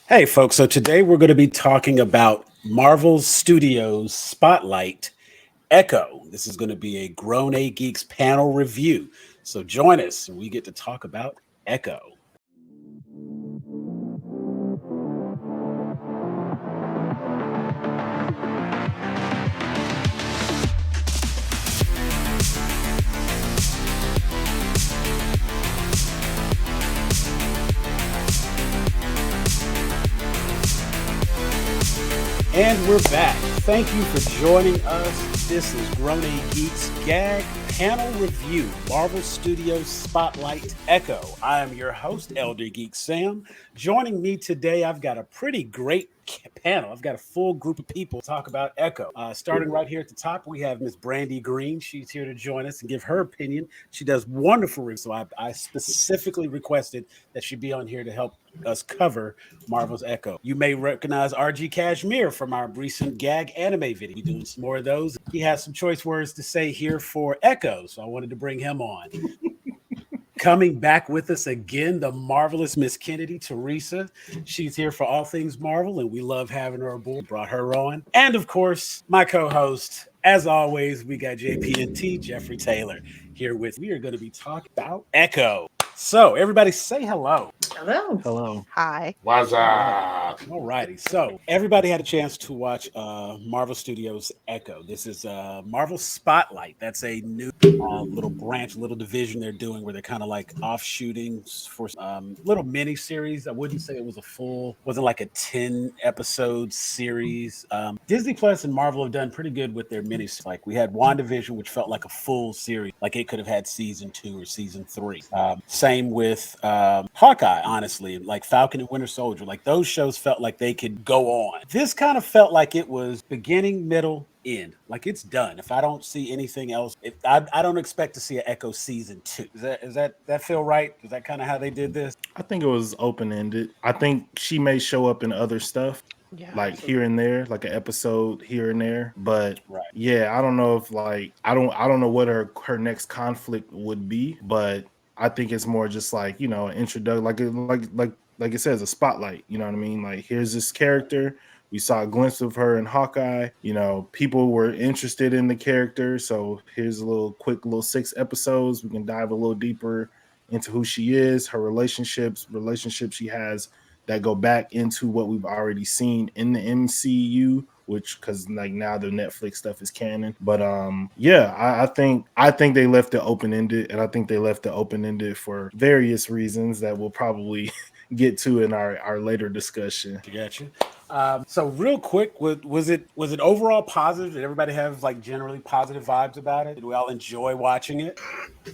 Hey, folks. So today we're going to be talking about Marvel Studios Spotlight Echo. This is going to be a Grown A Geeks panel review. So join us and we get to talk about Echo. And we're back. Thank you for joining us. This is Grown A Geeks Gag Panel Review, Marvel Studios Spotlight Echo. I am your host, Elder Geek Sam. Joining me today, I've got a pretty great panel. I've got a full group of people to talk about Echo. Starting right here at the top, we have Miss Brandy Green. She's here to join us and give her opinion. She does wonderful reviews, so I specifically requested that she be on here to help us cover Marvel's Echo. You may recognize RG Kashmir from our recent gag anime video. We're doing some more of those. He has some choice words to say here for Echo, so I wanted to bring him on. Coming back with us again, the marvelous Miss Kennedy, Teresa. She's here for all things Marvel, and we love having her aboard. Brought her on. And of course, my co-host, as always, we got JP&T, Jeffrey Taylor, here with. We are going to be talking about Echo. So, everybody say hello. Hello. Hello. Hi. What's up? All righty. So, everybody had a chance to watch Marvel Studios Echo. This is Marvel Spotlight. That's a new little branch, little division they're doing where they're kind of like offshooting for little mini series. I wouldn't say it was a full, wasn't like a 10 episode series. Disney Plus and Marvel have done pretty good with their mini. Like we had WandaVision, which felt like a full series, like it could have had season 2 or season 3. Same with Hawkeye, honestly, like Falcon and Winter Soldier. Like those shows felt like they could go on. This kind of felt like it was beginning, middle, end. Like it's done. If I don't see anything else, I don't expect to see an Echo season 2. Is that feel right? Is that kind of how they did this? I think it was open ended. I think she may show up in other stuff. Yeah. Like here and there, like an episode here and there. But Right. yeah, I don't know if like I don't know what her next conflict would be, but I think it's more just like, an introduction, like it says, a spotlight. You know what I mean? Like here's this character. We saw a glimpse of her in Hawkeye. People were interested in the character. So here's a little quick 6 episodes. We can dive a little deeper into who she is, her relationships she has that go back into what we've already seen in the MCU, which because like now the Netflix stuff is canon. But I think they left it open-ended, and I think they left it open-ended for various reasons that we'll probably get to in our later discussion. Gotcha. So real quick, was it overall positive? Did everybody have like generally positive vibes about it? Did we all enjoy watching it?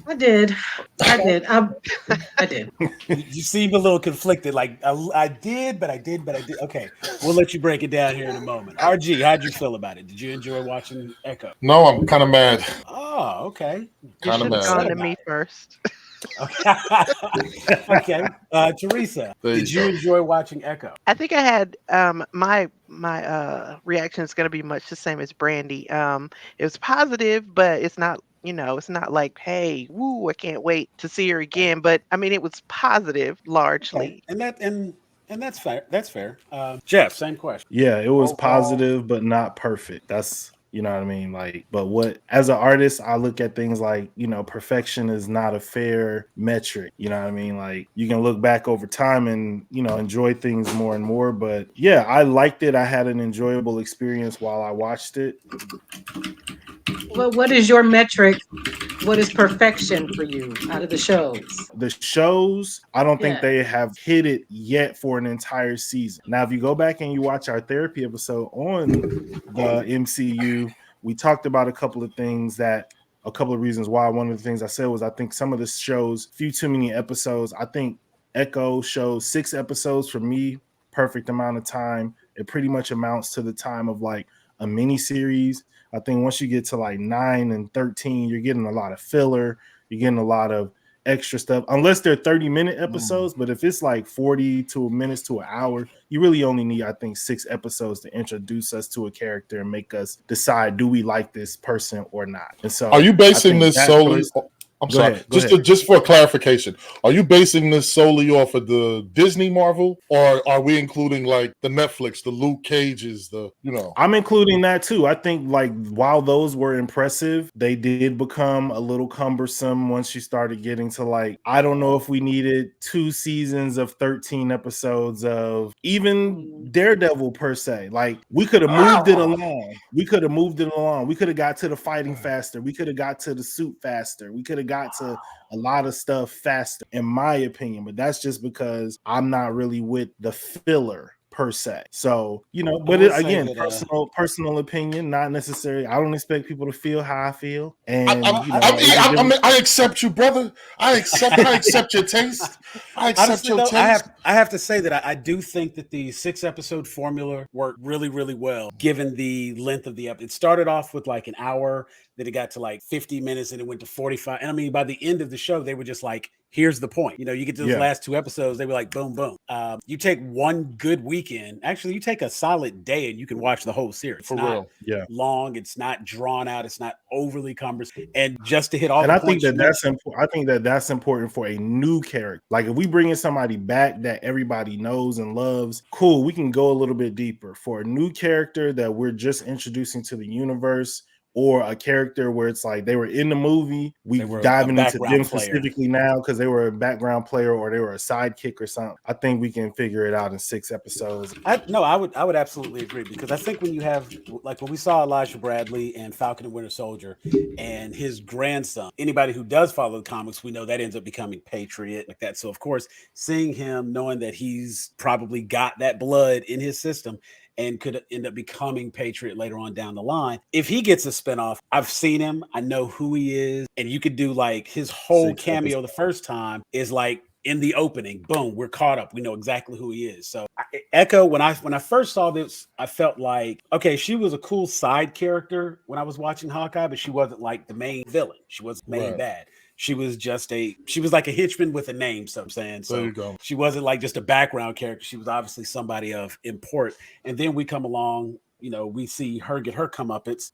I did. I did. You seem a little conflicted. Like I did, but I did. Okay, we'll let you break it down here in a moment. RG, how'd you feel about it? Did you enjoy watching Echo? No, I'm kind of mad. Oh, okay. You Kind should of have gone mad. to me first. Okay. Okay. Teresa, There you did you go. enjoy watching Echo? I think I had my reaction is going to be much the same as Brandy. It was positive, but it's not. It's not like, hey, woo, I can't wait to see her again. But I mean, it was positive largely. Okay. And that's fair. That's fair. Jeff, same question. Yeah, it was Overall- positive, but not perfect. That's, you know what I mean? Like, but what, as an artist, I look at things like, perfection is not a fair metric. You know what I mean? Like, you can look back over time and, enjoy things more and more. But yeah, I liked it. I had an enjoyable experience while I watched it. Well, what is your metric? What is perfection for you out of the shows? The shows, I don't think Yeah. they have hit it yet for an entire season. Now, if you go back and you watch our therapy episode on the MCU, we talked about a couple of reasons why. One of the things I said was I think some of the shows, few too many episodes. I think Echo shows 6 episodes for me, perfect amount of time. It pretty much amounts to the time of like a mini series. I think once you get to like 9 and 13, you're getting a lot of filler. You're getting a lot of extra stuff, unless they're 30-minute episodes. But if it's like 40 minutes to an hour, you really only need, I think, 6 episodes to introduce us to a character and make us decide, do we like this person or not? And so, Are you basing this solely? I'm Go sorry. ahead. Go ahead. Just for clarification, are you basing this solely off of the Disney Marvel, or are we including like the Netflix, the Luke Cages, the I'm including that too. I think like while those were impressive, they did become a little cumbersome once you started getting to like, I don't know if we needed 2 seasons of 13 episodes of even Daredevil per se. Like we could have moved it along. We could have moved it along. We could have got to the fighting faster. We could have got to the suit faster. We could have got to a lot of stuff faster, in my opinion. But that's just because I'm not really with the filler per se. So, I but will say again, that personal opinion, not necessary. I don't expect people to feel how I feel. I, And, I, no, I accept you, brother. I accept your taste. I accept honestly your though, taste. I have to say that I do think that the 6 episode formula worked really, really well given the length of the episode. It started off with like an hour, then it got to like 50 minutes and it went to 45. And I mean, by the end of the show, they were just like, here's the point. You get to those Yeah. last 2 episodes, they were like, boom, boom. You take one good weekend, actually, you take a solid day and you can watch the whole series. It's For not real. Yeah. long, it's not drawn out, it's not overly cumbersome. And just to hit all And the I think points you that that's mentioned, important. I think that that's important for a new character. Like if we bring in somebody back that everybody knows and loves, cool, we can go a little bit deeper. For a new character that we're just introducing to the universe, or a character where it's like they were in the movie, we they were a diving into background them player. specifically now because they were a background player or they were a sidekick or something. I think we can figure it out in 6 episodes. I would absolutely agree, because I think when you have, like when we saw Elijah Bradley and Falcon and Winter Soldier and his grandson, anybody who does follow the comics, we know that ends up becoming Patriot like that. So of course, seeing him, knowing that he's probably got that blood in his system and could end up becoming Patriot later on down the line. If he gets a spinoff, I've seen him, I know who he is, and you could do like his whole 6 episodes. cameo the first time is like in the opening, boom, we're caught up. We know exactly who he is. So Echo, when I first saw this, I felt like, okay, she was a cool side character when I was watching Hawkeye, but she wasn't like the main villain. She wasn't main Right. bad. She was like a henchman with a name, so I'm saying. There So you go. she wasn't like just a background character. She was obviously somebody of import. And then we come along, we see her get her comeuppance.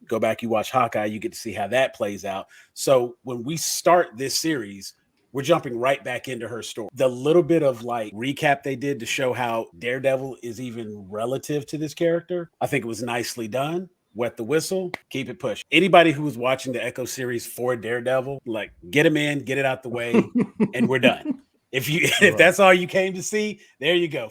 Go back, you watch Hawkeye, you get to see how that plays out. So when we start this series, we're jumping right back into her story. The little bit of like recap they did to show how Daredevil is even relative to this character, I think it was nicely done. Wet the whistle, keep it pushing. Anybody who was watching the Echo series for Daredevil, like get him in, get it out the way, and we're done. If that's all you came to see, there you go.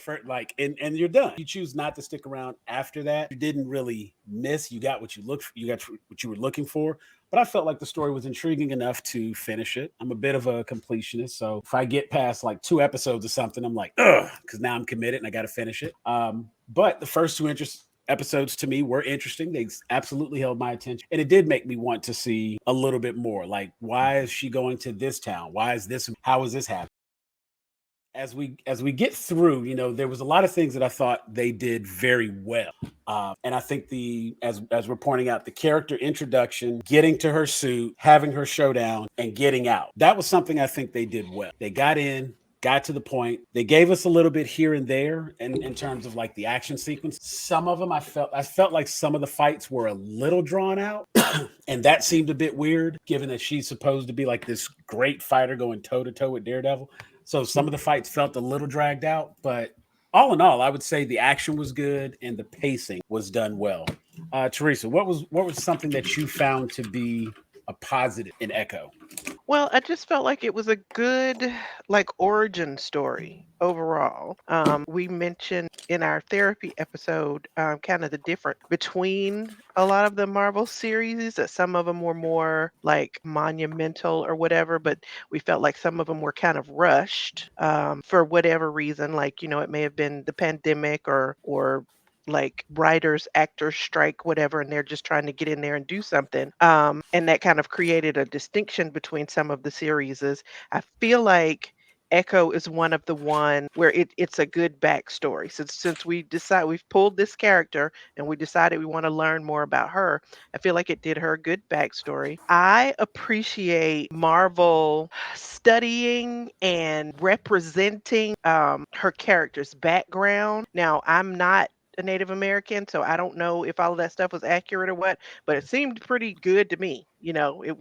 And you're done. You choose not to stick around after that. You didn't really miss. You got what you got what you were looking for. But I felt like the story was intriguing enough to finish it. I'm a bit of a completionist, so if I get past like 2 episodes or something, I'm like, ugh, because now I'm committed and I got to finish it. But the first two episodes to me were interesting. They absolutely held my attention, and it did make me want to see a little bit more. Like, why is she going to this town? Why is this? How is this happening? As we get through, there was a lot of things that I thought they did very well, and I think as we're pointing out, the character introduction, getting to her suit, having her showdown, and getting out, that was something I think they did well. They got in, got to the point. They gave us a little bit here and there in terms of like the action sequence. Some of them I felt like some of the fights were a little drawn out. And that seemed a bit weird, given that she's supposed to be like this great fighter going toe to toe with Daredevil. So some of the fights felt a little dragged out, but all in all, I would say the action was good and the pacing was done well. Teresa, what was something that you found to be a positive in Echo? Well, I just felt like it was a good like origin story overall. We mentioned in our therapy episode kind of the difference between a lot of the Marvel series, that some of them were more like monumental or whatever, but we felt like some of them were kind of rushed for whatever reason. Like, it may have been the pandemic or like writers, actors strike, whatever, and they're just trying to get in there and do something. And that kind of created a distinction between some of the series. I feel like Echo is one of the one where it's a good backstory. Since we've pulled this character and we decided we want to learn more about her, I feel like it did her a good backstory. I appreciate Marvel studying and representing her character's background. Now, I'm not a Native American, so I don't know if all of that stuff was accurate or what, but it seemed pretty good to me.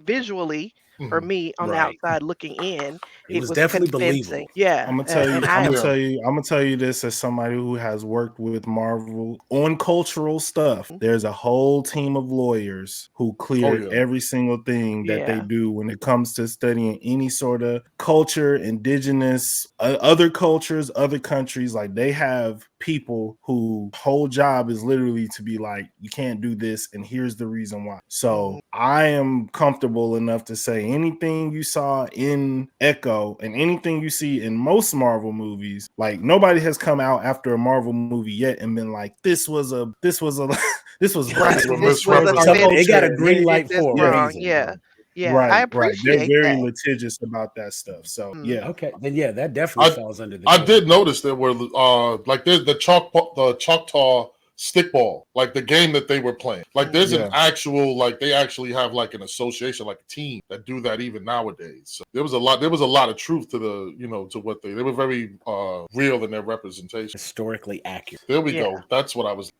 visually for Mhm. me on the Right. outside looking in, It it was was definitely convincing. believable. Yeah, I'm gonna tell you. and I'm I gonna Yeah. tell you. I'm gonna tell you this as somebody who has worked with Marvel on cultural stuff. There's a whole team of lawyers who Oh clear yeah. every single thing that they yeah. do when it comes to studying any sort of culture, indigenous, other cultures, other countries. Like they have people who whole job is literally to be like, you can't do this, and here's the reason why. So I am comfortable enough to say anything you saw in Echo and anything you see in most Marvel movies, like nobody has come out after a Marvel movie yet and been like, this was this was Right. These were blasphemous This was towards our misrepresented. They got a culture. green did light this for a Yeah, wrong. reason. Yeah. Yeah. I right. They're appreciate very that. litigious about that stuff. So Mm. yeah. Okay, then yeah, that definitely I falls under the I good. did notice there were like there's the Choctaw stickball, like the game that they were playing. Like there's an Yeah. actual, like they actually have like an association, like a team that do that even nowadays. So there was a lot of truth to to what they were very real in their representation. Historically accurate. There we Yeah. go. That's what I was.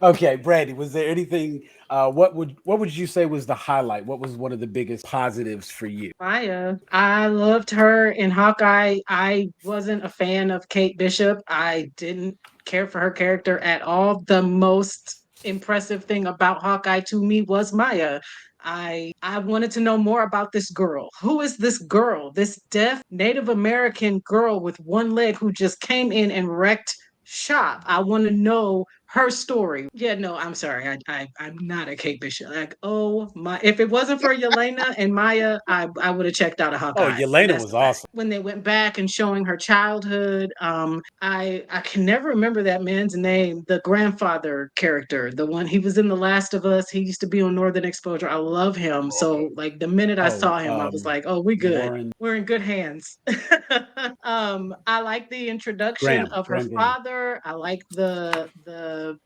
Okay, Brandy, was there anything? What would you say was the highlight? What was one of the biggest positives for you? Maya, I loved her in Hawkeye. I wasn't a fan of Kate Bishop. I didn't care for her character at all. The most impressive thing about Hawkeye to me was Maya. I wanted to know more about this girl. Who is this girl? This deaf Native American girl with one leg who just came in and wrecked shop. I want to know her story. Yeah, no, I'm sorry. I'm not a Kate Bishop. Like, oh my, if it wasn't for Yelena and Maya, I would have checked out a Oh, Hawkeye. Yelena That's was the fact. awesome. When they went back and showing her childhood, I can never remember that man's name, the grandfather character, the one he was in The Last of Us. He used to be on Northern Exposure. I love him. Okay. So like the minute I Oh, saw him, I was like, oh, we good. Warren We're in good hands. I like the introduction Graham, of her Brandon. father. I like the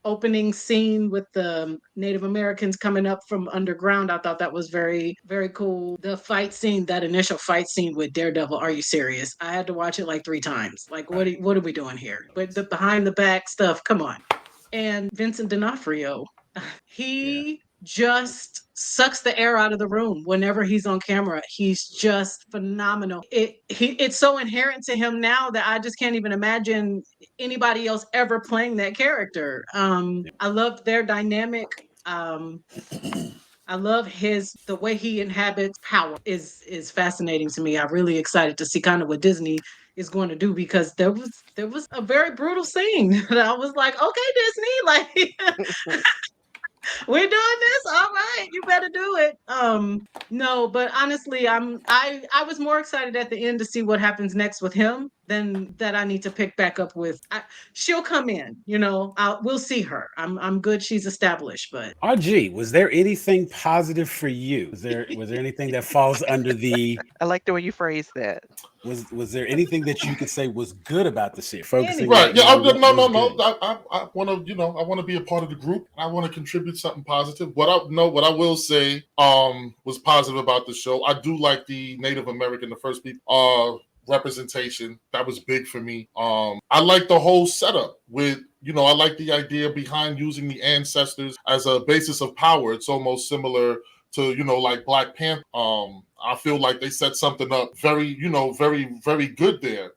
opening scene with the Native Americans coming up from underground. I thought that was very, very cool. The fight scene, that initial fight scene with Daredevil, are you serious? I had to watch it like 3 times. Like, what are we doing here? But the behind the back stuff, come on. And Vincent D'Onofrio, Yeah. he just sucks the air out of the room whenever he's on camera. He's just phenomenal. It's so inherent to him now that I just can't even imagine anybody else ever playing that character. I love their dynamic. Um, I love the way he inhabits power is fascinating to me. I'm really excited to see kind of what Disney is going to do because there was a very brutal scene that I was like, okay, Disney, like we're doing this. All right, you better do it. No, but honestly, I was more excited at the end to see what happens next with him than that I need to pick back up with. She'll come in, we'll see her. I'm good. She's established, but RG, was there anything positive for you? Was there anything that falls under the I like the way you phrase that. was there anything that you could say was good about the series? Focusing anything. Right. right Yeah. now, what No. was No. No. good? I want to. I want to be a part of the group. I want to contribute something positive. What I will say was positive about the show. I do like the Native American, the first people representation. That was big for me. I like the whole setup with. I like the idea behind using the ancestors as a basis of power. It's almost similar to like Black Panther. I feel like they set something up very very good there,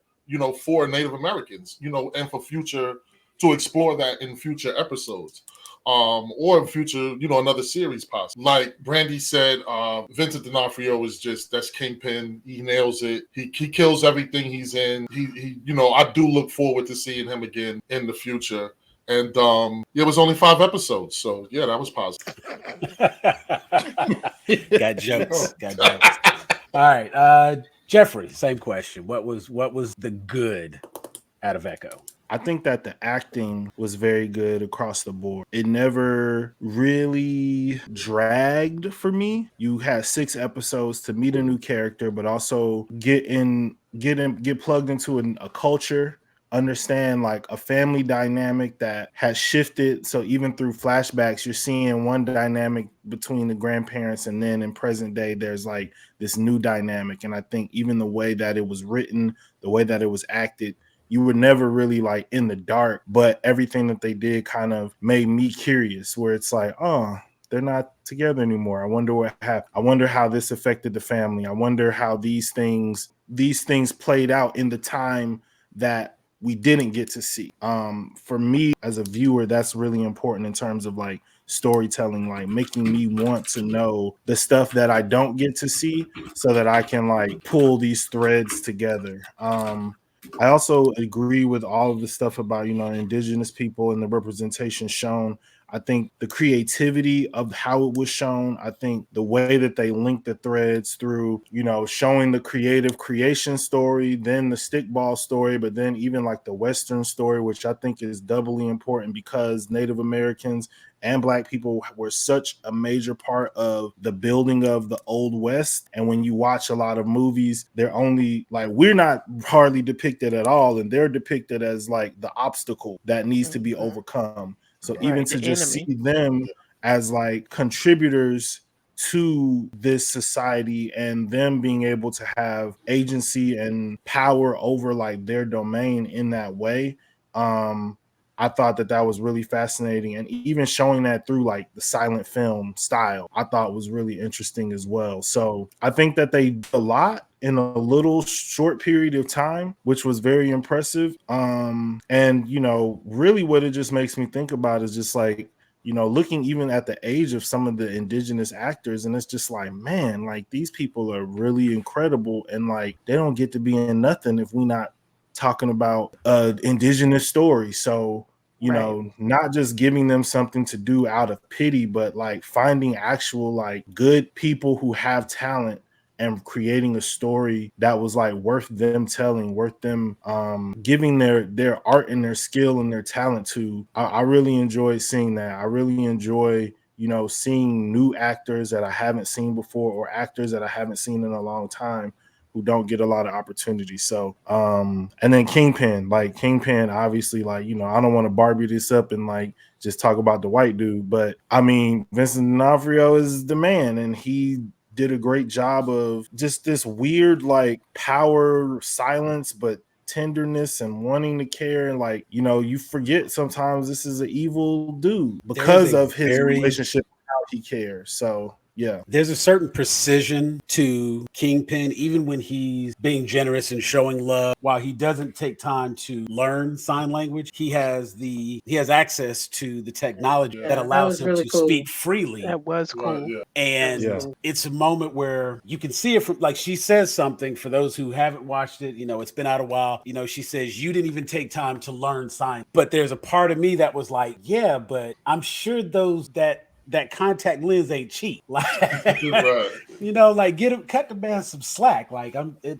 for Native Americans, and for future to explore that in future episodes, or in future, another series possibly. Like Brandy said, Vincent D'Onofrio that's Kingpin. He nails it. He kills everything he's in. He I do look forward to seeing him again in the future. And it was only 5 episodes, so yeah, that was positive. Got jokes. Got jokes. All right, Jeffrey. Same question. What was the good out of Echo? I think that the acting was very good across the board. It never really dragged for me. You had 6 episodes to meet a new character, but also get plugged into a culture, understand like a family dynamic that has shifted. So even through flashbacks, you're seeing one dynamic between the grandparents, and then in present day, there's like this new dynamic. And I think even the way that it was written, the way that it was acted, you were never really like in the dark, but everything that they did kind of made me curious, where it's like, oh, they're not together anymore. I wonder what happened. I wonder how this affected the family. I wonder how these things played out in the time that we didn't get to see. For me as a viewer, that's really important in terms of like storytelling, like making me want to know the stuff that I don't get to see so that I can like pull these threads together. I also agree with all of the stuff about, indigenous people and the representation shown. I think the creativity of how it was shown, I think the way that they linked the threads through, showing the creative creation story, then the stickball story, but then even like the Western story, which I think is doubly important because Native Americans and Black people were such a major part of the building of the Old West. And when you watch a lot of movies, they're only like, we're not hardly depicted at all. And they're depicted as like the obstacle that needs to be overcome. So even to just see them as like contributors to this society and them being able to have agency and power over like their domain in that way, I thought that was really fascinating. And even showing that through like the silent film style, I thought was really interesting as well. So I think that they did a lot in a little short period of time, which was very impressive. And, really what it just makes me think about is just like, looking even at the age of some of the indigenous actors, and it's just like, man, like these people are really incredible. And like, they don't get to be in nothing if we not talking about indigenous story. So, not just giving them something to do out of pity, but like finding actual like good people who have talent and creating a story that was like worth them telling, worth them giving their art and their skill and their talent to. I really enjoyed seeing that. I really enjoy seeing new actors that I haven't seen before, or actors that I haven't seen in a long time, who don't get a lot of opportunities. So, and then Kingpin, obviously, like, I don't want to Barbie this up and like just talk about the white dude, but I mean, Vincent D'Onofrio is the man, and he did a great job of just this weird, like power silence, but tenderness and wanting to care. And like, you forget sometimes this is an evil dude because of his relationship, how he cares. So, yeah. There's a certain precision to Kingpin, even when he's being generous and showing love. While he doesn't take time to learn sign language, he has access to the technology that allows him to speak freely. That was cool. Right, yeah. And it's a moment where you can see it from, like, she says something, for those who haven't watched it, it's been out a while. She says, you didn't even take time to learn sign. But there's a part of me that was like, yeah, but I'm sure that contact lens ain't cheap. Like, Right. Like cut the man some slack. Like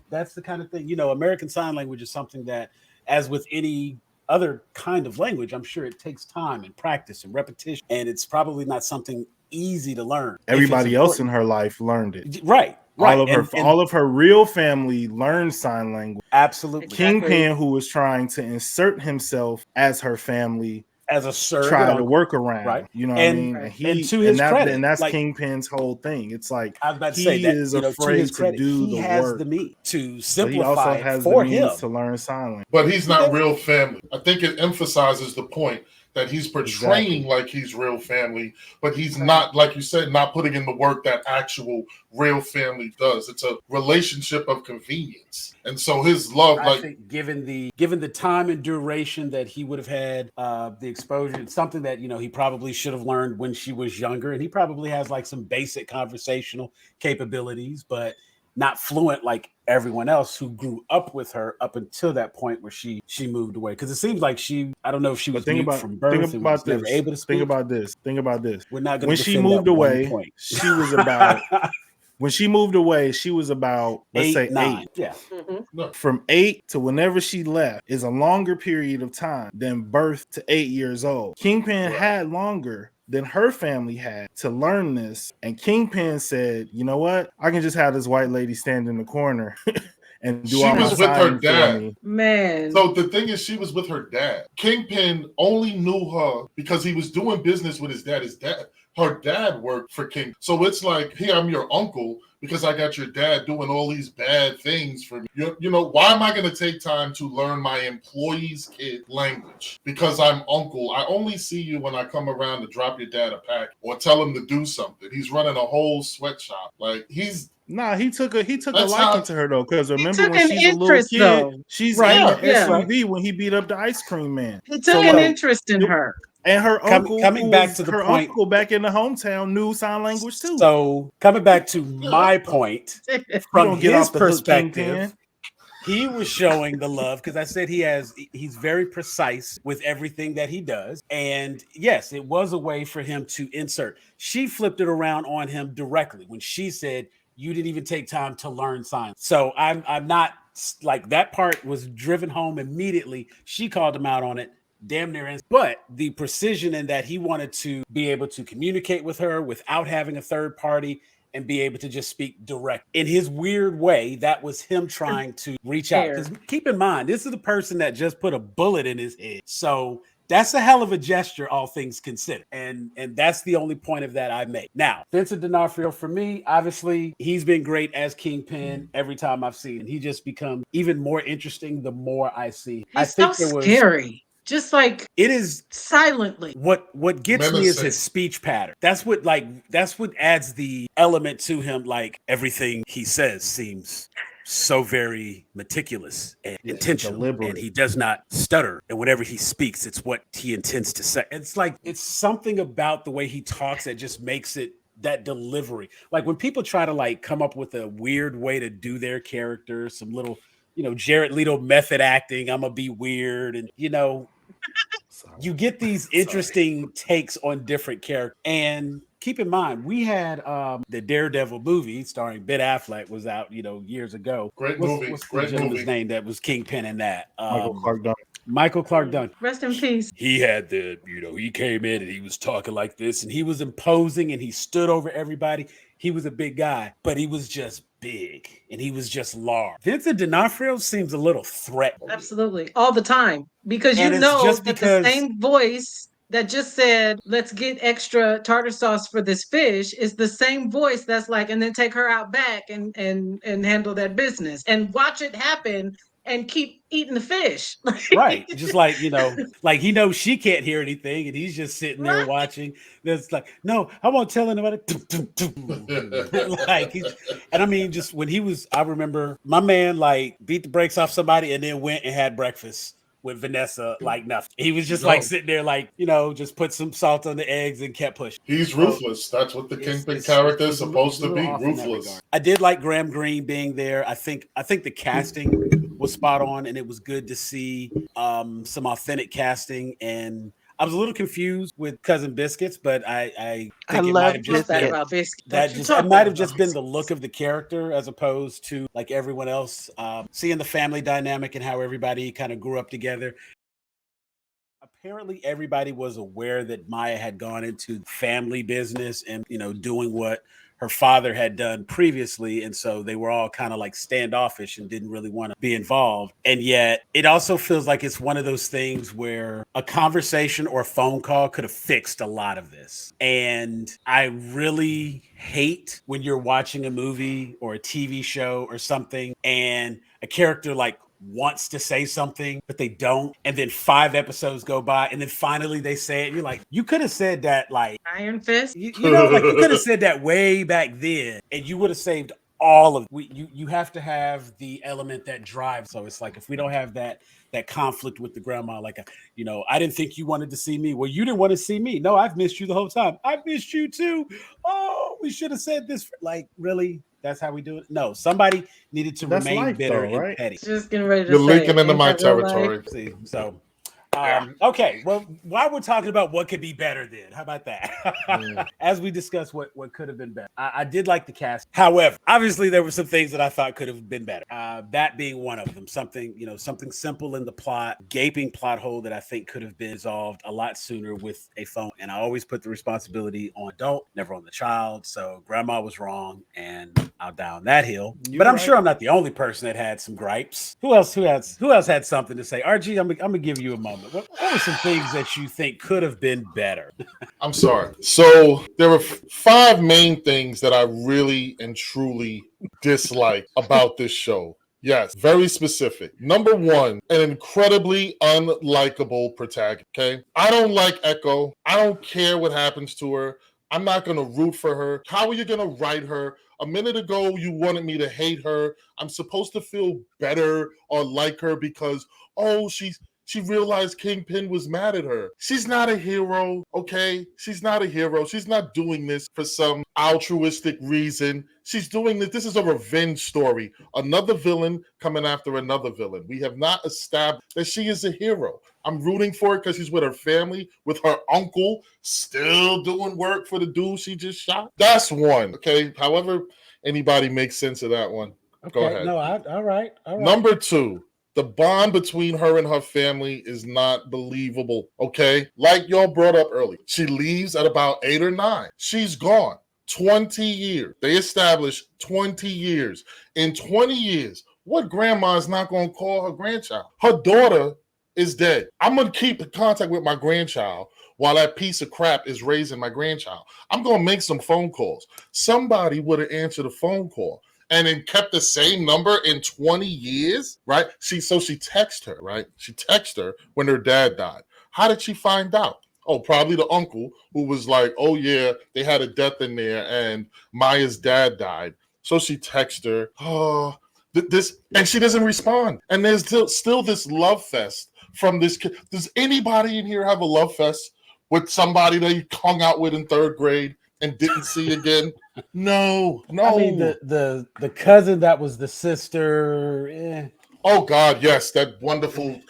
that's the kind of thing, American Sign Language is something that, as with any other kind of language, I'm sure it takes time and practice and repetition. And it's probably not something easy to learn. Everybody else in her life learned it. Right. All of her real family learned sign language. Absolutely. Kingpin, who was trying to insert himself as her family, as a surrogate, try to work around, right? You know what I mean? And to his credit, and that's like, Kingpin's whole thing. It's like, I was about to say that, is afraid to do the work. He has the means to simplify he also has for the means him to learn sign language. But he's not real family. I think it emphasizes the point that he's portraying like he's real family, but he's not, like you said, not putting in the work that actual real family does. It's a relationship of convenience. And so his love, I think given the time and duration that he would have had, the exposure, it's something that, he probably should have learned when she was younger. And he probably has like some basic conversational capabilities, but not fluent like everyone else who grew up with her up until that point where she moved away. Because it seems like I don't know if she was mute from birth. Think about this. Never able to speak. Think about this. We're not going to when she moved away, she was about when she moved away, she was about, let's say 8. Yeah. Mm-hmm. From 8 to whenever she left is a longer period of time than birth to 8 years old. Kingpin had longer than her family had to learn this. And Kingpin said, you know what? I can just have this white lady stand in the corner and do all my was with her dad. Man. So the thing is, she was with her dad. Kingpin only knew her because he was doing business with his dad. His dad her dad worked for King. So it's like, hey, I'm your uncle because I got your dad doing all these bad things for me. You know, why am I going to take time to learn my employee's kid language? Because I'm uncle. I only see you when I come around to drop your dad a pack or tell him to do something. He's running a whole sweatshop. Like, he's... Nah, he took a That's liking how- to her though, because He remember took when an she's a little interest, kid, though. she's Right, in the yeah. SUV when he beat up the ice cream man. He took So, an like, interest in her. And her uncle, coming who back was to the her point, uncle back in the hometown, knew sign language too. So coming back to my point, You from don't get his off the hook, perspective, Kingpin. he was showing the love because I said he's very precise with everything that he does. And yes, it was a way for him to insert. She flipped it around on him directly when she said, you didn't even take time to learn signs. So I'm not like, that part was driven home immediately. She called him out on it. Damn near. But the precision in that he wanted to be able to communicate with her without having a third party and be able to just speak direct in his weird way. That was him trying to reach out. Because keep in mind, this is the person that just put a bullet in his head. So that's a hell of a gesture, all things considered. And that's the only point of that I make. Now, Vincent D'Onofrio, for me, obviously, he's been great as Kingpin every time I've seen him. He just becomes even more interesting the more I see. He's so scary. Just like it is silently. What gets me is his speech pattern. That's what adds the element to him. Like, everything he says seems so very meticulous and intentional, deliberate. and he does not stutter. And whenever he speaks, it's what he intends to say. It's like, it's something about the way he talks that just makes it, that delivery. Like, when people try to like come up with a weird way to do their character, some little, Jared Leto method acting, I'm gonna be weird, and you get these interesting takes on different characters. And keep in mind, we had the Daredevil movie starring Ben Affleck was out, years ago. Great What's movie. the gentleman's name that was Kingpin in that? Michael Clark Duncan. Rest in peace. He had he came in and he was talking like this, and he was imposing, and he stood over everybody. He was a big guy, but he was just big, and he was just large. Vincent D'Onofrio seems a little threatening. Absolutely. All the time. Because the same voice that just said, let's get extra tartar sauce for this fish is the same voice that's like, and then take her out back and handle that business and watch it happen and keep eating the fish. Right. Just like, like he knows she can't hear anything, and he's just sitting there watching. That's like, no, I won't tell anybody. And I mean, just when I remember my man like beat the brakes off somebody and then went and had breakfast with Vanessa like nothing. He was just like sitting there like, just put some salt on the eggs and kept pushing. He's ruthless. That's what the Kingpin character is supposed to be, ruthless. I did like Graham Greene being there. I think the casting was spot on, and it was good to see some authentic casting. And I was a little confused with Cousin Biscuits, but I think it might have just been the look of the character as opposed to like everyone else. Seeing the family dynamic and how everybody kind of grew up together. Apparently, everybody was aware that Maya had gone into family business and doing what her father had done previously. And so they were all kind of like standoffish and didn't really want to be involved. And yet it also feels like it's one of those things where a conversation or a phone call could have fixed a lot of this. And I really hate when you're watching a movie or a TV show or something and a character like wants to say something, but they don't. And then 5 episodes go by and then finally they say it. And you're like, you could have said that like Iron Fist. You could have said that way back then and you would have saved all of you have to have the element that drives. So it's like, if we don't have that conflict with the grandma, like, I didn't think you wanted to see me. Well, you didn't want to see me. No, I've missed you the whole time. I've missed you too. Oh, we should have said this. Like, really? That's how we do it? No, somebody needed to remain bitter and petty. Just getting ready to You're leaking into my territory. See, so okay, well, while we're talking about what could be better then, how about that? As we discuss what could have been better. I did like the cast. However, obviously there were some things that I thought could have been better. That being one of them. Something simple in the plot, gaping plot hole that I think could have been resolved a lot sooner with a phone. And I always put the responsibility on adult, never on the child. So grandma was wrong, and I'll down that hill. But I'm sure I'm not the only person that had some gripes. Who else had something to say? RG, I'm gonna give you a moment. What were some things that you think could have been better? I'm sorry. So there were 5 main things that I really and truly dislike about this show. Yes, very specific. Number 1, an incredibly unlikable protagonist. Okay, I don't like Echo. I don't care what happens to her. I'm not gonna root for her. How are you gonna write her? A minute ago, you wanted me to hate her. I'm supposed to feel better or like her because, oh, she realized Kingpin was mad at her. She's not a hero, okay? She's not a hero. She's not doing this for some altruistic reason. She's doing this. This is a revenge story. Another villain coming after another villain. We have not established that she is a hero. I'm rooting for her because she's with her family, with her uncle, still doing work for the dude she just shot. That's one, okay? However, anybody makes sense of that one. Okay, go ahead. No, all right. Number 2, the bond between her and her family is not believable, okay? Like y'all brought up earlier, she leaves at about 8 or 9. She's gone 20 years. They established 20 years. In 20 years, what grandma is not going to call her grandchild? Her daughter is dead. I'm going to keep in contact with my grandchild while that piece of crap is raising my grandchild. I'm going to make some phone calls. Somebody would have answered a phone call and then kept the same number in 20 years, right? She texted her, right? She texted her when her dad died. How did she find out? Oh, probably the uncle who was like, oh yeah, they had a death in there and Maya's dad died. So she texted her, oh, this, and she doesn't respond. And there's still this love fest from this kid. Does anybody in here have a love fest with somebody they hung out with in 3rd grade and didn't see again? No. I mean, the cousin that was the sister. Oh God, yes, that wonderful.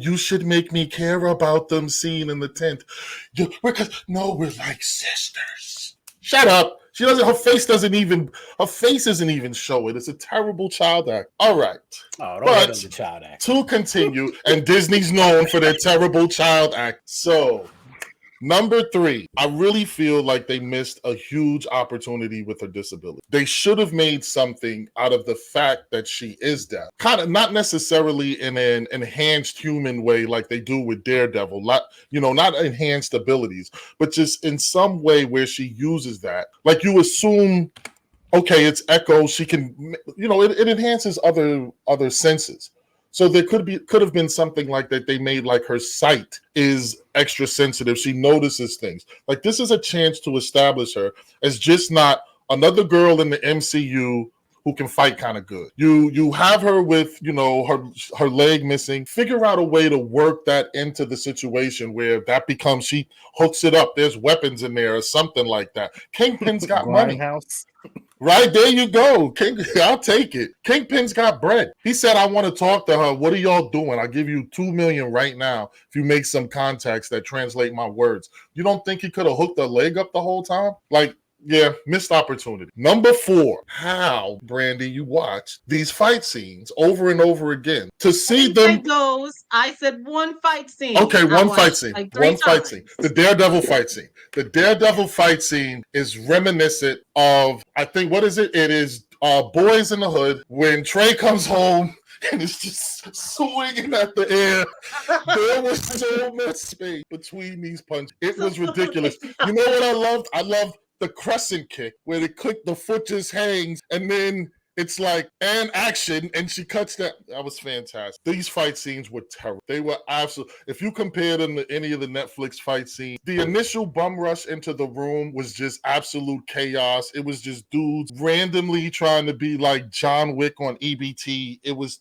You should make me care about them scene in the tent. We're like sisters. Shut up. She doesn't. Her face isn't even show it. It's a terrible child act. All right. Oh, don't hate on the child act. To continue, and Disney's known for their terrible child act. So, number 3, I really feel like they missed a huge opportunity with her disability. They should have made something out of the fact that she is deaf. Kind of not necessarily in an enhanced human way like they do with Daredevil. Not enhanced abilities, but just in some way where she uses that. Like you assume, okay, it's Echo. She can, it enhances other senses. So there could have been something like that they made, like her sight is extra sensitive. She notices things. Like this is a chance to establish her as just not another girl in the MCU who can fight kind of good. You have her with, her leg missing. Figure out a way to work that into the situation where that becomes, she hooks it up. There's weapons in there or something like that. Kingpin's got money. Right, there you go. I'll take it. Kingpin's got bread. He said, I want to talk to her. What are y'all doing? I'll give you $2 million right now if you make some contacts that translate my words. You don't think he could have hooked her leg up the whole time? Like, yeah, missed opportunity. Number 4, how, Brandy, you watch these fight scenes over and over again to see them. I said one fight scene. Okay, one fight scene. Like one fight scene. The Daredevil fight scene. The Daredevil fight scene is reminiscent of, I think, what is it? It is Boys in the Hood when Trey comes home and it's just swinging at the air. There was so much space between these punches. It was ridiculous. You know what I loved? I loved the crescent kick where the foot just hangs and then it's like, and action, and she cuts that. That was fantastic. These fight scenes were terrible. They were absolute. If you compare them to any of the Netflix fight scenes, the initial bum rush into the room was just absolute chaos. It was just dudes randomly trying to be like John Wick on EBT. It was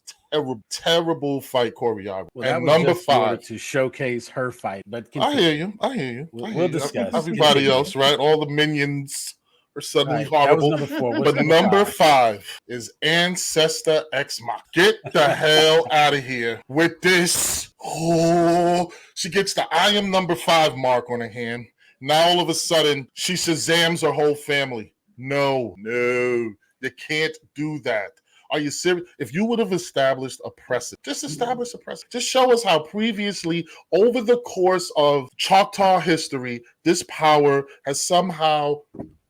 terrible fight choreography. Well, and number 5 to showcase her fight. But I hear you. We'll discuss. Everybody else, right? All the minions are suddenly horrible. That was number 4. But number 5 is Ancestor X Mach. Get the hell out of here with this. Oh, she gets the I am number 5 mark on her hand. Now all of a sudden she Shazams her whole family. No, you can't do that. Are you serious? If you would have established a precedent, just establish a precedent. Just show us how previously, over the course of Choctaw history, this power has somehow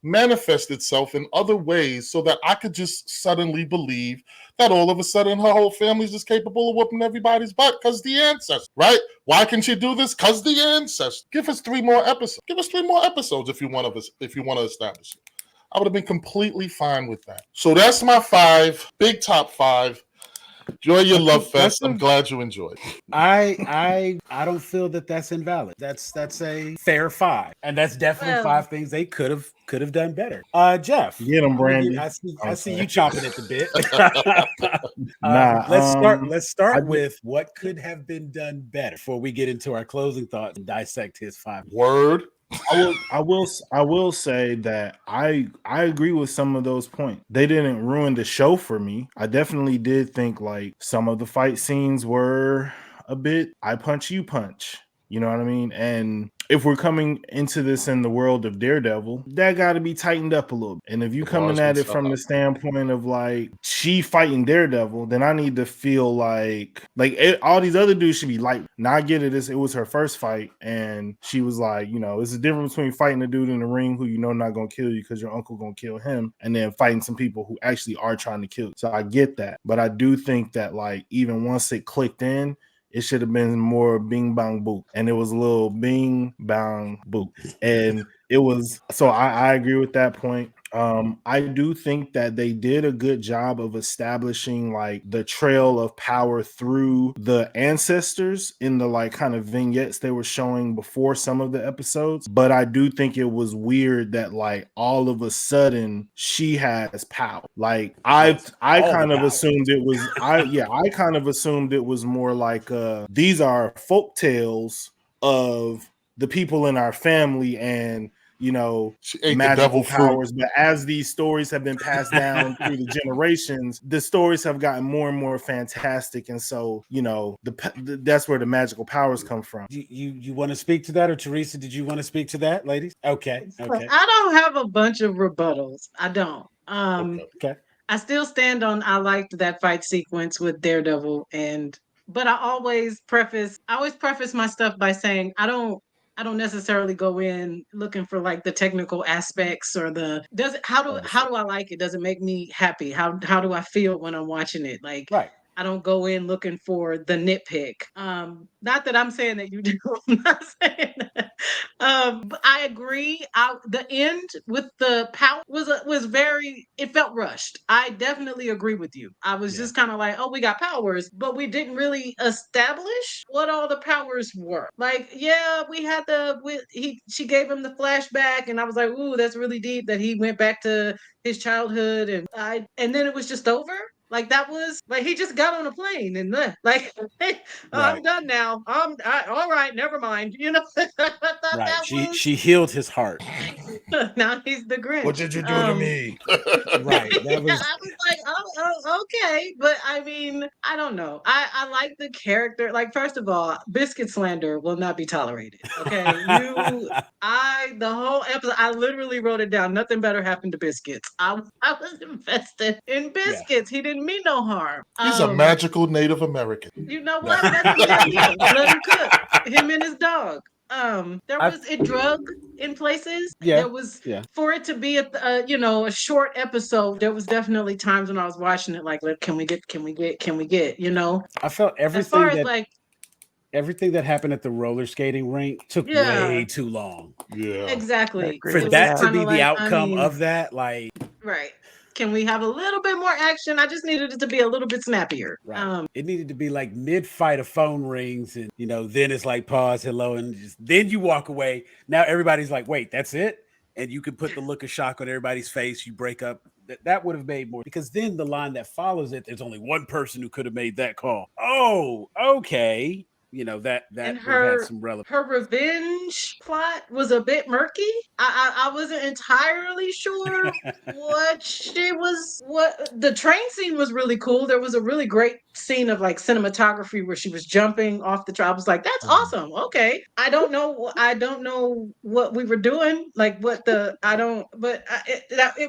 manifest itself in other ways so that I could just suddenly believe that all of a sudden her whole family's just capable of whooping everybody's butt because the ancestors, right? Why can she do this? Because the ancestors. Give us 3 more episodes. Give us 3 more episodes if you want to establish it. I would have been completely fine with that. So that's my 5, big top 5. Enjoy your love fest. I'm glad you enjoyed. I don't feel that that's invalid. That's a fair 5, and that's definitely 5 things they could have done better. Jeff, Get him, Brandy. I see you chomping at the bit. Let's start with what could have been done better before we get into our closing thoughts and dissect his 5. Word. I will say that I agree with some of those points. They didn't ruin the show for me. I definitely did think like some of the fight scenes were a bit I punch you punch. You know what I mean? And if we're coming into this in the world of Daredevil, that got to be tightened up a little bit. And if you coming at it from the standpoint of like she fighting Daredevil, then I need to feel like all these other dudes should be light. Now I get it. It was her first fight, and she was like, you know, it's a difference between fighting a dude in the ring who you know not gonna kill you because your uncle gonna kill him, and then fighting some people who actually are trying to kill you. So I get that, but I do think that like even once it clicked in, it should have been more bing bang boop. And it was a little bing bang boop. And it was, so I agree with that point. I do think that they did a good job of establishing like the trail of power through the ancestors in the like kind of vignettes they were showing before some of the episodes. But I do think it was weird that like all of a sudden she has power. Like I kind of assumed it was I kind of assumed it was more like these are folk tales of the people in our family and you know, magical powers. But as these stories have been passed down through the generations, the stories have gotten more and more fantastic. And so, you know, that's where the magical powers come from. You want to speak to that, or Teresa, did you want to speak to that, ladies? Okay. I don't have a bunch of rebuttals. I don't. Okay. I still stand on I liked that fight sequence with Daredevil, but I always preface my stuff by saying I don't necessarily go in looking for like the technical aspects or how do I like it? Does it make me happy? How do I feel when I'm watching it? Like right. I don't go in looking for the nitpick. Not that I'm saying that you do. I'm not saying that. But I agree. The end with the power was very. It felt rushed. I definitely agree with you. I was just kind of like, oh, we got powers, but we didn't really establish what all the powers were. Like, yeah, we had she gave him the flashback, and I was like, ooh, that's really deep that he went back to his childhood, and then it was just over. Like that was like he just got on a plane and left. Like hey, I'm done now. All right, never mind. You know, She healed his heart. Now he's the Grinch. What did you do to me? Right. I was like, oh, okay, but I mean, I don't know. I like the character. Like, first of all, biscuit slander will not be tolerated. Okay, the whole episode, I literally wrote it down. Nothing better happened to biscuits. I was invested in biscuits. He didn't mean no harm. He's a magical Native American. You know what? Let him cook. Him and his dog. It drug in places. There was for it to be a short episode. There was definitely times when I was watching it like, can we get, you know? I felt everything that happened at the roller skating rink took way too long. Yeah, exactly. For that to be the outcome of that, like, right. Can we have a little bit more action? I just needed it to be a little bit snappier. Right. It needed to be like mid-fight, a phone rings, and then it's like pause, hello, and then you walk away. Now everybody's like, wait, that's it? And you can put the look of shock on everybody's face. You break up. That would have made more, because then the line that follows it, there's only one person who could have made that call. Oh, okay. That had some relevance. Her revenge plot was a bit murky. I wasn't entirely sure what the train scene was really cool. There was a really great scene of like cinematography where she was jumping off the train. I was like, that's awesome. Okay. I don't know what we were doing. Like it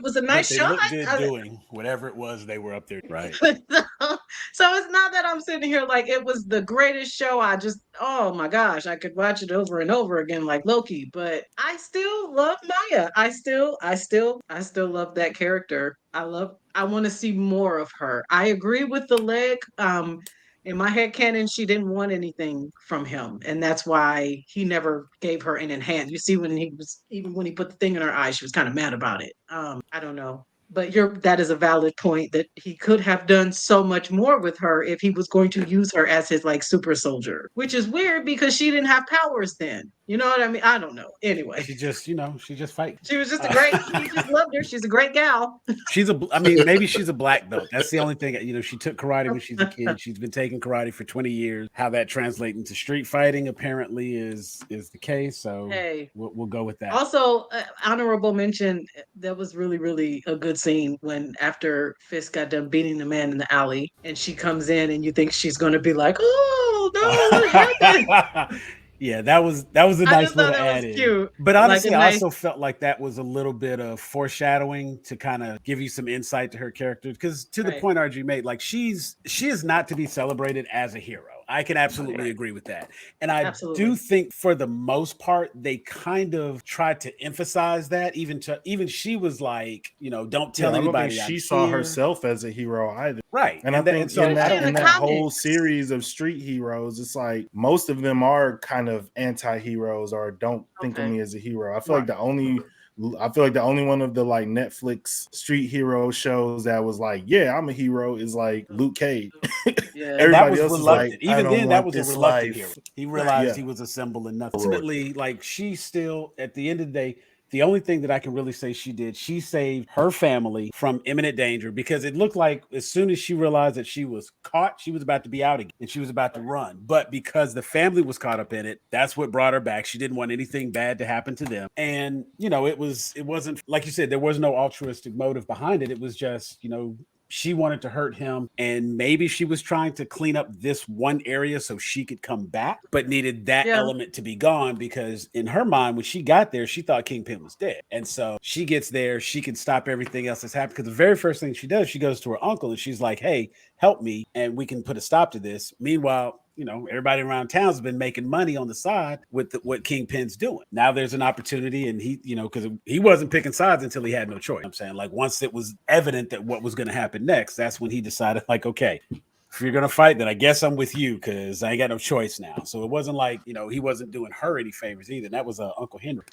was a nice shot. Looked good doing whatever it was they were up there. Right. So it's not that I'm sitting here like it was the greatest show. Oh my gosh, I could watch it over and over again like Loki, but I still love Maya. I still love that character. I I want to see more of her. I agree with the leg. In my head canon, she didn't want anything from him, and that's why he never gave her an enhance. You see, when he was even when he put the thing in her eye, she was kind of mad about it. I don't know, but that is a valid point that he could have done so much more with her if he was going to use her as his like super soldier, which is weird because she didn't have powers then. You know what I mean? I don't know. Anyway, She just fight. she was just a great. He just loved her. She's a great gal. I mean, maybe she's a black belt. That's the only thing. She took karate when she's a kid. She's been taking karate for 20 years. How that translates into street fighting apparently is the case. So Hey, we'll go with that. also, honorable mention. That was really, really a good scene when after Fisk got done beating the man in the alley, and she comes in, and you think she's going to be like, "Oh no, what happened?" Yeah, that was a I nice just thought little that was add in. cute. But Like a honestly, I nice. also felt like that was a little bit of foreshadowing to kind of give you some insight to her character. Because to the Right. point RG made, like she is not to be celebrated as a hero. I can absolutely Right. agree with that. And I do Absolutely. think for the most part, they kind of tried to emphasize that. Even she was like, don't Yeah, tell I don't think anybody I'm she saw here. herself as a hero either. Right. And I think so in I that don't in in the that whole comics. series of street heroes, it's like most of them are kind of anti-heroes or don't think of Okay. me as a hero. Right. I feel like the only one of the like Netflix street hero shows that was like, yeah, I'm a hero is like Luke Cage. Yeah. And that Everybody was else is like, reluctant. I Even don't then, that want was a this reluctant hero. life. He Right. realized Yeah. he was a symbol and nothing. Ultimately, like she still, at the end of the day, the only thing that I can really say she did, she saved her family from imminent danger because it looked like as soon as she realized that she was caught, she was about to be out again and she was about to run. But because the family was caught up in it, that's what brought her back. She didn't want anything bad to happen to them. And, it wasn't like you said, there was no altruistic motive behind it. It was just, she wanted to hurt him and maybe she was trying to clean up this one area so she could come back but needed that Yeah. element to be gone because in her mind when she got there she thought Kingpin was dead, and so she gets there, she can stop everything else that's happened because the very first thing she does, she goes to her uncle and she's like, hey, help me and we can put a stop to this. Meanwhile, everybody around town's been making money on the side with what Kingpin's doing. Now there's an opportunity, and he, because he wasn't picking sides until he had no choice. I'm saying, like, once it was evident that what was going to happen next, that's when he decided, like, okay, if you're gonna fight, then I guess I'm with you because I ain't got no choice now. So it wasn't like he wasn't doing her any favors either. That was Uncle Henry.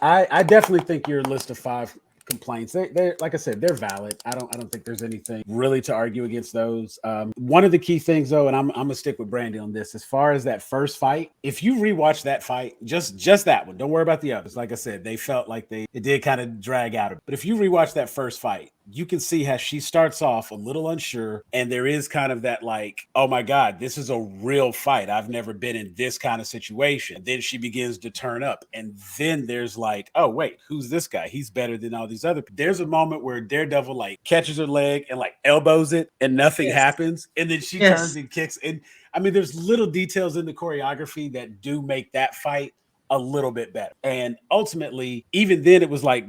I definitely think your list of 5 complaints, they're like I said, they're valid. I don't think there's anything really to argue against those. One of the key things though, and I'm gonna stick with Brandy on this, as far as that first fight, if you rewatch that fight, just that one, don't worry about the others. Like I said, they felt like it did kind of drag out. But if you rewatch that first fight, you can see how she starts off a little unsure, and there is kind of that like, oh my God, this is a real fight. I've never been in this kind of situation. And then she begins to turn up, and then there's like, oh wait, who's this guy? He's better than all these other. There's a moment where Daredevil like catches her leg and like elbows it, and nothing Yes. happens, and then she Yes. turns and kicks. And I mean, there's little details in the choreography that do make that fight a little bit better. And ultimately, even then, it was like,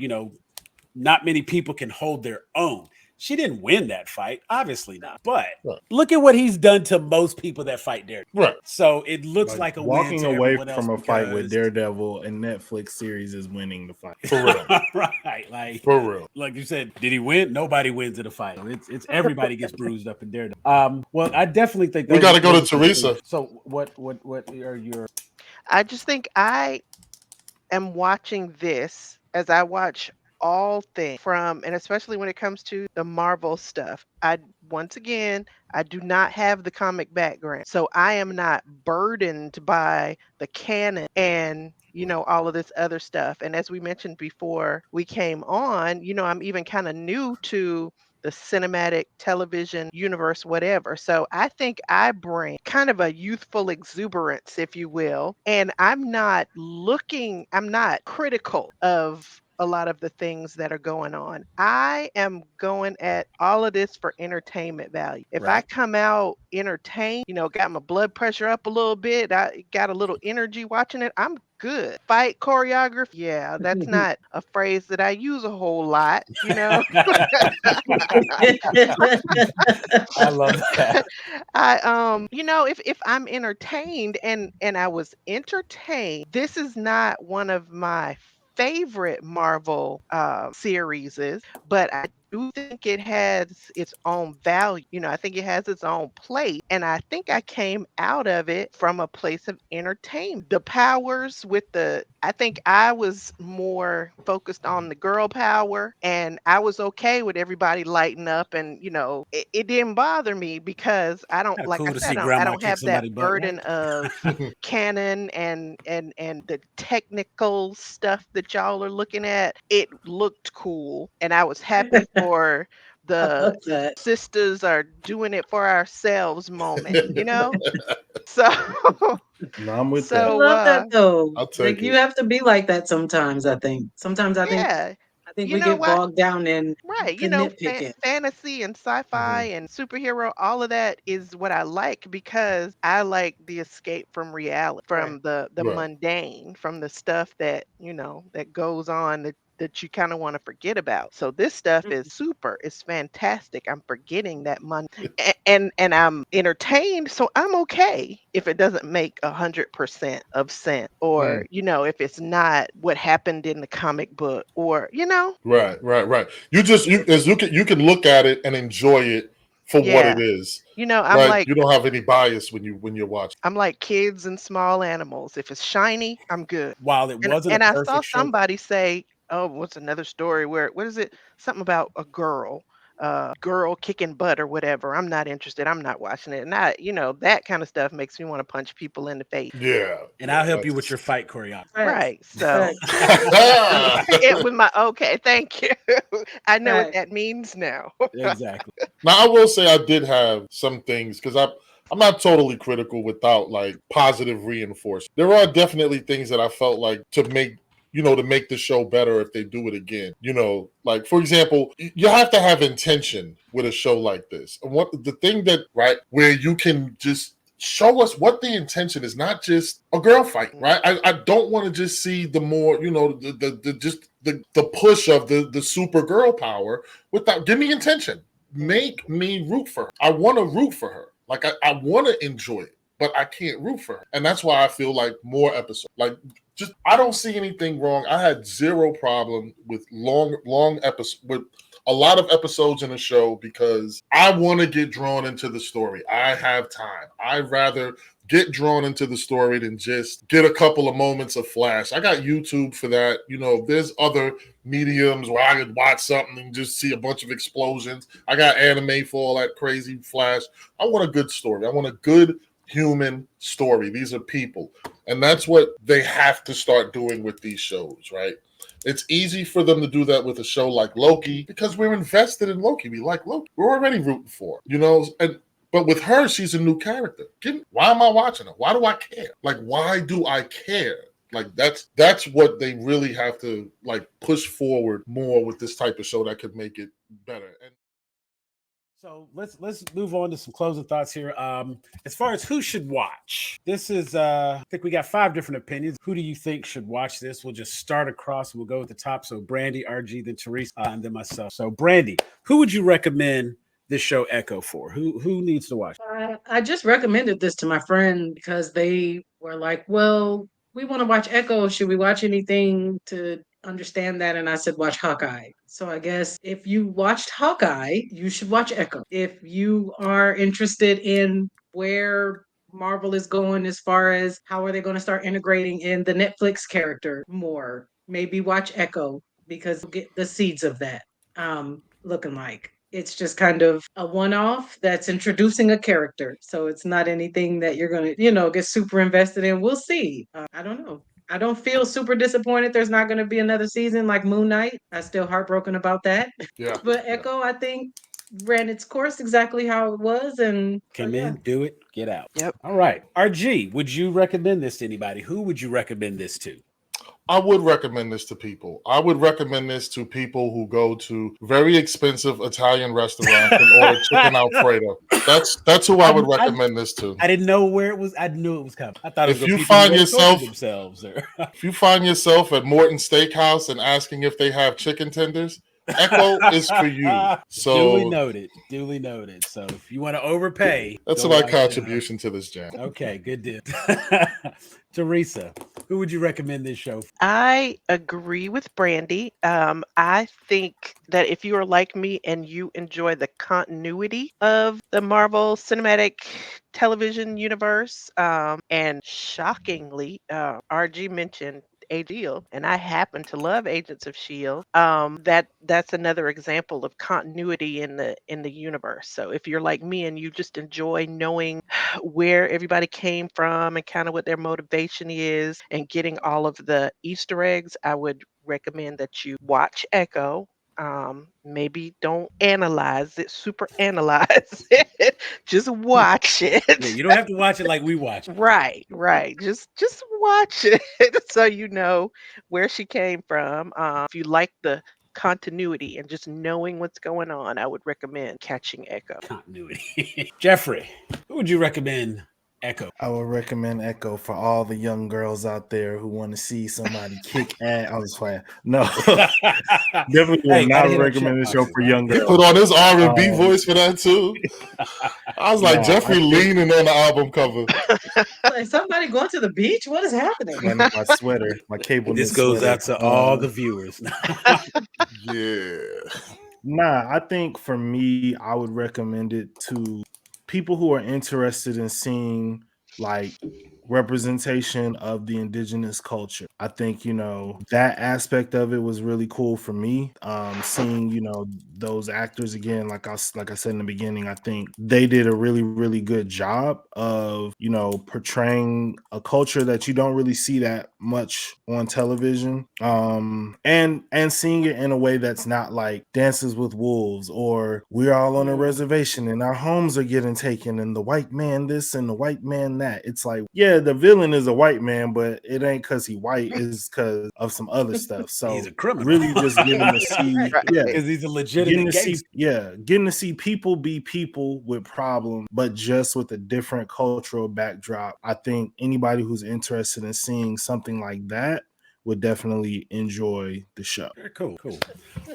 not many people can hold their own. She didn't win that fight, obviously not. But Right. look at what he's done to most people that fight Daredevil. Right. So it looks like a win walking to away everyone else from a fight with because- Daredevil and Netflix series is winning the fight. For real. Right, like For real. like you said, did he win? Nobody wins in a fight. It's everybody gets bruised up in Daredevil. Well, I definitely think We those gotta are go to those- Teresa. So what are your I just think I am watching this as I watch all things from, and especially when it comes to the Marvel stuff. Once again, I do not have the comic background, so I am not burdened by the canon and all of this other stuff. And as we mentioned before we came on, I'm even kind of new to the cinematic television universe, whatever. So I think I bring kind of a youthful exuberance, if you will. And I'm not critical of a lot of the things that are going on. I am going at all of this for entertainment value. If I Right. come out entertained, got my blood pressure up a little bit, I got a little energy watching it, I'm good. Fight choreography, yeah, that's not a phrase that I use a whole lot. I love that. If I'm entertained and I was entertained, this is not one of my favorite Marvel series, but I do think it has its own value. I think it has its own place. And I think I came out of it from a place of entertainment. The powers I think I was more focused on the girl power, and I was okay with everybody lighting up, and it didn't bother me because I don't, Kind of like I cool to said, see I grandma don't kick have that somebody butt, burden right? of canon and the technical stuff that y'all are looking at. It looked cool, and I was happy for I the love that. sisters are doing it for ourselves moment. So No, I'm with I that. so love that though. I'll Like take you it. have to be like that sometimes, I think. Sometimes yeah, I think you we know get what? bogged down in Right, the nitpicking. fantasy and sci-fi Mhm. and superhero, all of that is what I like because I like the escape from reality, Right. from the Right. mundane, from the stuff that, that goes on that you kind of want to forget about. So this stuff is super, it's fantastic. I'm forgetting that and I'm entertained, so I'm okay if it doesn't make 100% of sense, or if it's not what happened in the comic book, or. Right. You can look at it and enjoy it for what it Yeah. is. I'm Right. like You don't have any bias when you're watching. kids and small animals. If it's shiny, I'm good. While it And wasn't a and I saw perfect show, somebody say, "Oh, what's another story where what is it? Something about a girl kicking butt or whatever." I'm not interested. I'm not watching it. And that kind of stuff makes me want to punch people in the face. Yeah. and Yeah. I'll help you with your fight choreography. Facts. Right. So Facts. it was my okay, thank you. I know what Facts. that means now. Exactly. Now I will say I did have some things because I'm not totally critical without like positive reinforcement. There are definitely things that I felt like to make the show better if they do it again. Like for example, you have to have intention with a show like this. And what the thing that right where you can just show us what the intention is, not just a girl fight, right? I don't want to just see the more, the just the push of the super girl power without give me intention. Make me root for her. I want to root for her. Like I want to enjoy it, but I can't root for her. And that's why I feel like more episodes. Like just I don't see anything wrong. I had zero problem with long episodes with a lot of episodes in a show because I want to get drawn into the story. I have time. I'd rather get drawn into the story than just get a couple of moments of flash. I got YouTube for that. There's other mediums where I could watch something and just see a bunch of explosions. I got anime for all that crazy flash. I want a good story. I want a good human story. These are people. And that's what they have to start doing with these shows, right? It's easy for them to do that with a show like Loki because we're invested in Loki. We like Loki. We're already rooting for her, but with her, she's a new character. Why am I watching her? Why do I care? Like, why do I care? Like that's what they really have to like push forward more with this type of show that could make it better. And So let's move on to some closing thoughts here. As far as who should watch, this is I think we got 5 different opinions. Who do you think should watch this? We'll just start across. We'll go at the top. So Brandy, RG, then Teresa, and then myself. So Brandy, who would you recommend this show Echo for? Who needs to watch? I just recommended this to my friend because they were like, "Well, we want to watch Echo. Should we watch anything to understand that?" And I said, "Watch Hawkeye." So I guess if you watched Hawkeye, you should watch Echo. If you are interested in where Marvel is going as far as how are they going to start integrating in the Netflix character more, maybe watch Echo because you'll get the seeds of that looking like. It's just kind of a one off that's introducing a character. So it's not anything that you're going to, get super invested in. We'll see. I don't know. I don't feel super disappointed there's not going to be another season like Moon Knight. I'm still heartbroken about that. yeah, But yeah. Echo, I think, ran its course exactly how it was. And so, Come in, do it, get out. Yep. All right. RG, would you recommend this to anybody? Who would you recommend this to? I would recommend this to people. I would recommend this to people who go to very expensive Italian restaurants and order chicken Alfredo. That's who I would recommend this to. I didn't know where it was. I knew it was coming. I thought it was If you people find who had tortured yourself, themselves. if you find yourself at Morton Steakhouse and asking if they have chicken tenders, Echo is for you. So duly noted. Duly noted. So if you want to overpay, that's go my watch, contribution to this jam. Okay, good deal. Teresa, Who would you recommend this show for? I agree with Brandy. I think that if you are like me and you enjoy the continuity of the Marvel Cinematic Television universe, and shockingly, RG mentioned Shield, and I happen to love Agents of Shield. That's another example of continuity in the universe. So if you're like me and you just enjoy knowing where everybody came from and kind of what their motivation is and getting all of the Easter eggs, I would recommend that you watch Echo. Maybe don't analyze it, super analyze it. Just watch Yeah, it. you don't have to watch it like we watch it. Right, right. Just watch it so you know where she came from. If you like the continuity and just knowing what's going on, I would recommend catching Echo. Continuity. Jeffrey, who would you recommend Echo? I would recommend Echo for all the young girls out there who want to see somebody kick ass. I was playing. No, definitely would not recommend this show for young He girls. put on his R&B voice for that too. I was like, No, Jeffrey leaning on the album cover. Like somebody going to the beach? What is happening? my sweater, my cable. This goes sweater. out to all the viewers. Yeah. Nah, I think for me, I would recommend it to people who are interested in seeing like representation of the indigenous culture. I think, that aspect of it was really cool for me. Seeing, those actors again, like I said in the beginning, I think they did a really, really good job of, portraying a culture that you don't really see that much on television. And seeing it in a way that's not like Dances with Wolves or we're all on a reservation and our homes are getting taken and the white man this and the white man that. It's like, yeah, the villain is a white man, but it ain't because he white, it's because of some other stuff. So He's a criminal. really just getting to see, because he's a legitimate gangster. getting to see people be people with problems, but just with a different cultural backdrop. I think anybody who's interested in seeing something like that would definitely enjoy the show. Very cool.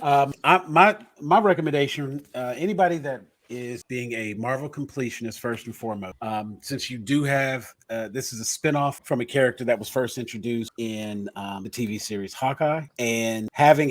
My recommendation, anybody that is being a Marvel completionist first and foremost, since you do have this is a spinoff from a character that was first introduced in the TV series Hawkeye, and having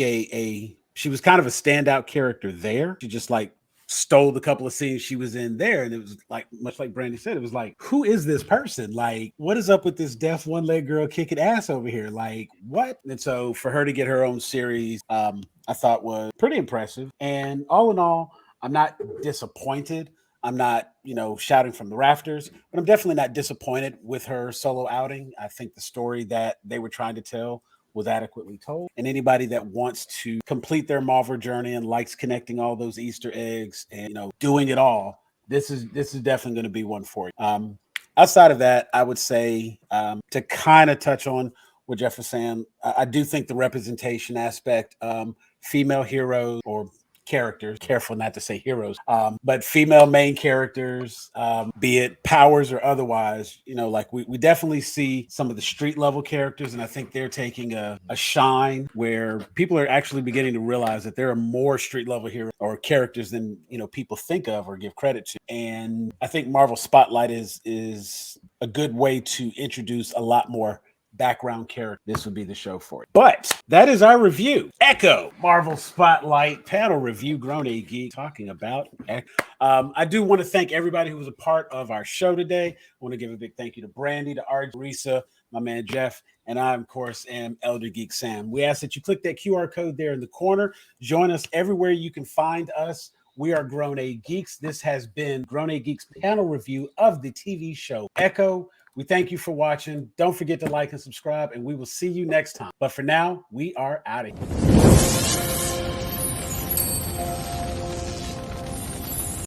she was kind of a standout character there. She just like stole the couple of scenes she was in there, and it was like, much like Brandy said, it was like, who is this person? Like, what is up with this deaf one-leg girl kicking ass over here? Like, what? And so for her to get her own series, I thought was pretty impressive. And all in all, I'm not disappointed. I'm not, shouting from the rafters, but I'm definitely not disappointed with her solo outing. I think the story that they were trying to tell was adequately told. And anybody that wants to complete their Marvel journey and likes connecting all those Easter eggs and, doing it all, this is definitely going to be one for you. Outside of that, I would say to kind of touch on what Jeff was saying, I do think the representation aspect, female heroes or characters, careful not to say heroes, but female main characters, be it powers or otherwise, like we definitely see some of the street level characters, and I think they're taking a shine where people are actually beginning to realize that there are more street level heroes or characters than people think of or give credit to. And I think Marvel Spotlight is a good way to introduce a lot more background character. This would be the show for it. But that is our review. Echo, Marvel Spotlight panel review, GrownAGeeks, talking about Echo. I do want to thank everybody who was a part of our show today. I want to give a big thank you to Brandy, to RG, Teresa, my man Jeff, and I, of course, am Elder Geek Sam. We ask that you click that QR code there in the corner. Join us everywhere you can find us. We are GrownAGeeks. This has been GrownAGeeks panel review of the TV show Echo. We thank you for watching. Don't forget to like and subscribe, and we will see you next time. But for now, we are out of here.